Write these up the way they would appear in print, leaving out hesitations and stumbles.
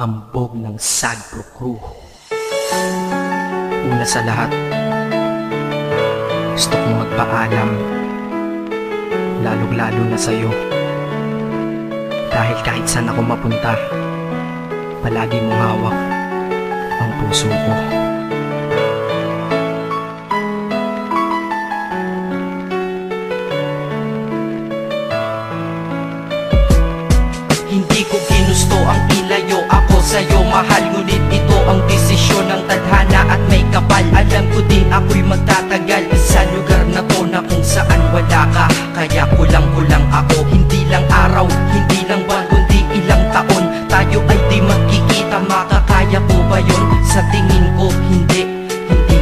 hambog ng Sagpro Crew. Una sa lahat, gusto kong magpaalam, lalong-lalo na sa'yo. Dahil kahit saan ako mapunta, palagi mong hawak ang puso ko. Hindi ko ginusto ang ilayo ako sa'yo, mahal. Ngunit ito ang desisyon ng tadhana at may kapal. Alam ko din ako'y magtatagal sa lugar na to na kung saan wala ka. Kaya kulang-kulang ako, hindi lang araw, hindi lang buwan, kundi ilang taon. Tayo ay di magkikita, makakaya ko ba yun? Sa tingin ko hindi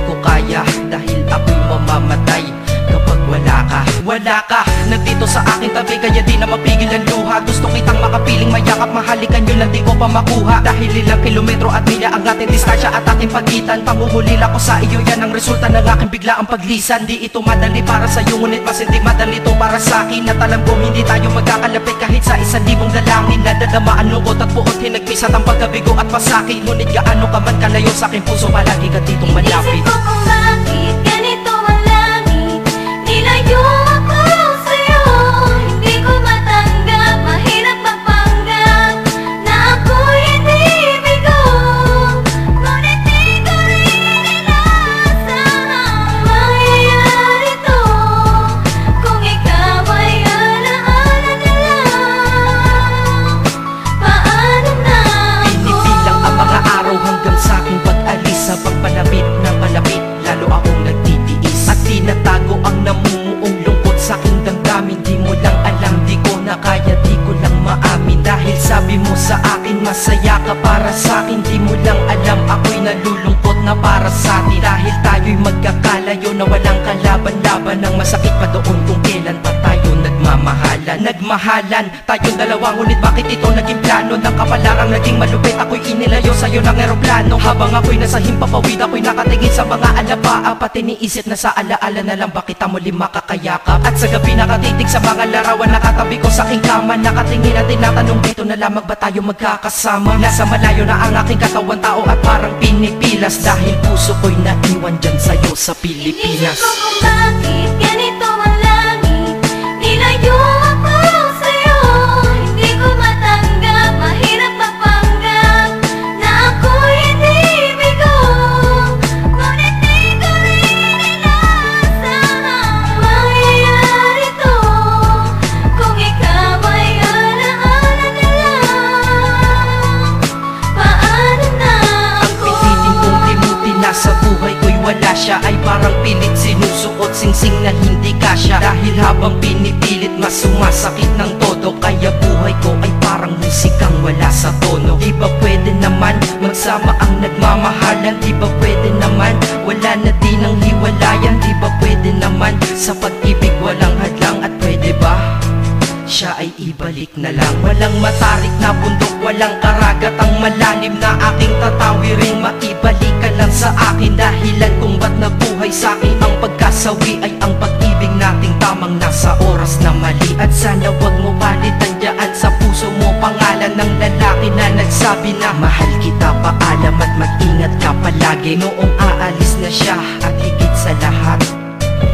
ko kaya. Dahil ako'y mamamatay kapag wala ka. Wala ka, nandito sa aking tabi, kaya di na mapigil ang luha. Gusto kitang makapiling, mayakap, mahalikan yun lang di ko pa makuha. Dahil ilang kilometro at milya ang ating distansya at ating pagitan. Pangungulila ko sa iyo, yan ang resulta ng aking biglaang paglisan. Di ito madali para sa'yo, ngunit mas hindi madali ito para sa'kin. At alam ko hindi tayo magkakalapit kahit sa 1,000 dalangin. Nadadamaan lungkot at puot, hinagpisat ang pagkabigo at pasakit. Ngunit gaano ka man kalayo sa aking puso, palagi ka ditong malapit. Isip ko kung bakit ganito ang langit, nilayo ako sa'yo. Hindi ko matanggap, mahirap magpanggap na ako'y hindi bigo. Ngunit di ko rin inasahang mangyayari to. Kung ikaw ay alaala na lang, paano na ako? Pinipilang ang mga araw hanggang sa aking pag-alis. Sa pagpalapit na palapit, lalo akong nagtitiis. At tinatago ang namumuong lungkot sa aking damdamin. Di mo lang alam, di ko na kaya, di ko lang maamin. Dahil sabi mo sa akin, masaya ka para sa akin. Di mo lang alam, ako'y nalulungkot na para sa atin. Dahil tayo'y magkakalayo na walang kalaban-laban. Ang masakit pa doon kung kailan pa tayo nagmamahalan. Nagmahalan, tayong dalawa, ngunit bakit ito naging plano? Ng kapalarang naging malupit, ako'y inilayo sa'yo ng eroplano. Habang ako'y nasa himpapawid, ako'y nakatingin sa mga alapaa. Pati niisip na sa alaala na lang bakit kita muli makakayakap. At sa gabi nakatitig sa mga larawan, nakatabi ko sa aking kama. Nakatingin at tinatanong, dito na lamang ba tayo magkakasama? Nasa malayo na ang aking katawan, tao at parang pinipilas. Dahil puso ko'y naiwan dyan sa'yo sa Pilipinas. Inisip ko kung bakit ganito ang langit, nilayo ako sa'yo. Hindi ko matanggap, mahirap magpanggap na ako'y hindi bigo. Ngunit di ko rin inasahang mangyayari to. Kung ikaw ay alaala na lang, paano na Ang ako? piniling kong limutin na sa buhay ko'y wala siya, ay parang pilit sinusuot, singsing na hindi kasya. Dahil habang pinipilit, mas sumasakit ng todo. Kaya buhay ko ay parang musikang wala sa tono. Di ba pwede naman magsama ang nagmamahalan? Di ba pwede naman wala na din ang hiwalayan? Di ba pwede naman sa pag-ibig walang hadlang? At pwede ba siya ay ibalik na lang? Walang matarik na bundok, walang karagat ang malalim na aking tatawirin. Maibalik ka lang sa akin, dahilan kung ba't nabuhay sa akin ang pagkasawi ay ang pag-ibig nating tamang nasa oras na mali. At sana wag mo palitan dyan sa puso mo pangalan ng lalaki na nagsabi na mahal kita, paalam at mag-ingat ka palagi. Noong aalis na siya at higit sa lahat,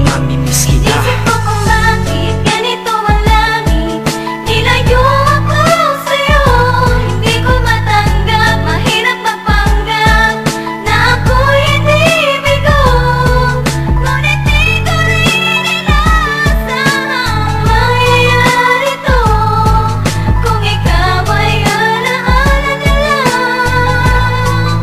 mamimiss kita. Isip ko kung bakit ganito ang langit, nilayo ako sa'yo. Hindi ko matanggap, mahirap magpanggap na ako'y hindi bigo. Ngunit di ko rin inasahang mangyayari to. Kung ikaw ay alaala na lang,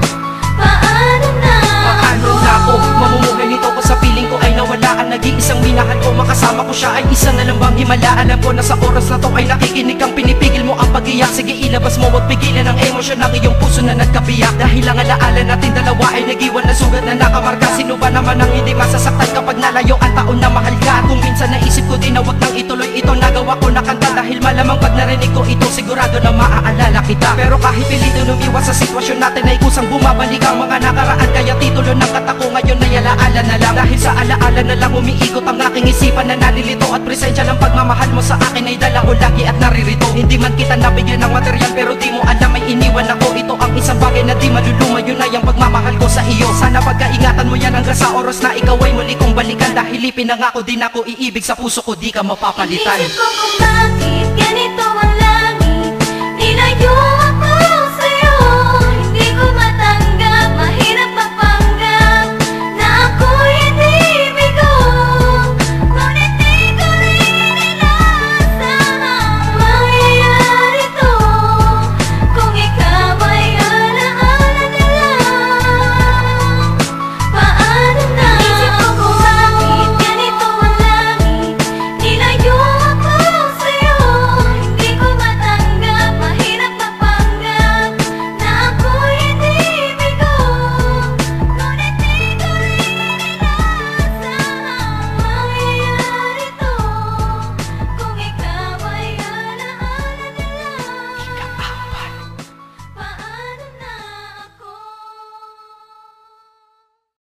paano na Paano na ako mamumuhay nito ko sa piling ko ay nawala ang nag-iisang minahal ko? Makasama ko siya ay isa na lang bang himala? Alam ko na sa oras na to ay nakikinig kang pinipigil mo ang pag-iyak. Sige ilabas mo, wag pigilan ang emosyon ng iyong puso na nagkabiyak. Dahil ang alaala natin dalawa ay nag-iwan na sugat na nakamarka. Sino ba naman ang hindi masasaktan kapag nalayo ang taon na mahal ka? Kung minsan naisip ko din na wag nang ituloy ito, nagawa ko na kanta. Dahil malamang pag narinig ko ito, sigurado na maaalala kita. Pero kahit pilito lumiwas sa sitwasyon natin ay kusang bumabalik ang mga nakaraan. Kaya titulo ng kata ko ngayon ay alaala na lang. Dahil sa alaala na lang umiikot ang aking isipan na nalilito. At presensya ng pagmamahal mo sa akin ay dala ko lagi at naririto. Hindi man kita nabigyan ng material, pero di mo alam ay iniwan ako. Ito ang bagay na di maluluma, yun ay ang pagmamahal ko sa iyo. Sana pagkaingatan mo yan hanggang sa oras na ikaw ay muli kong balikan. Dahil ipinangako din ako iibig sa puso ko, di ka mapapalitan. Inisip ko kung bakit ganito ang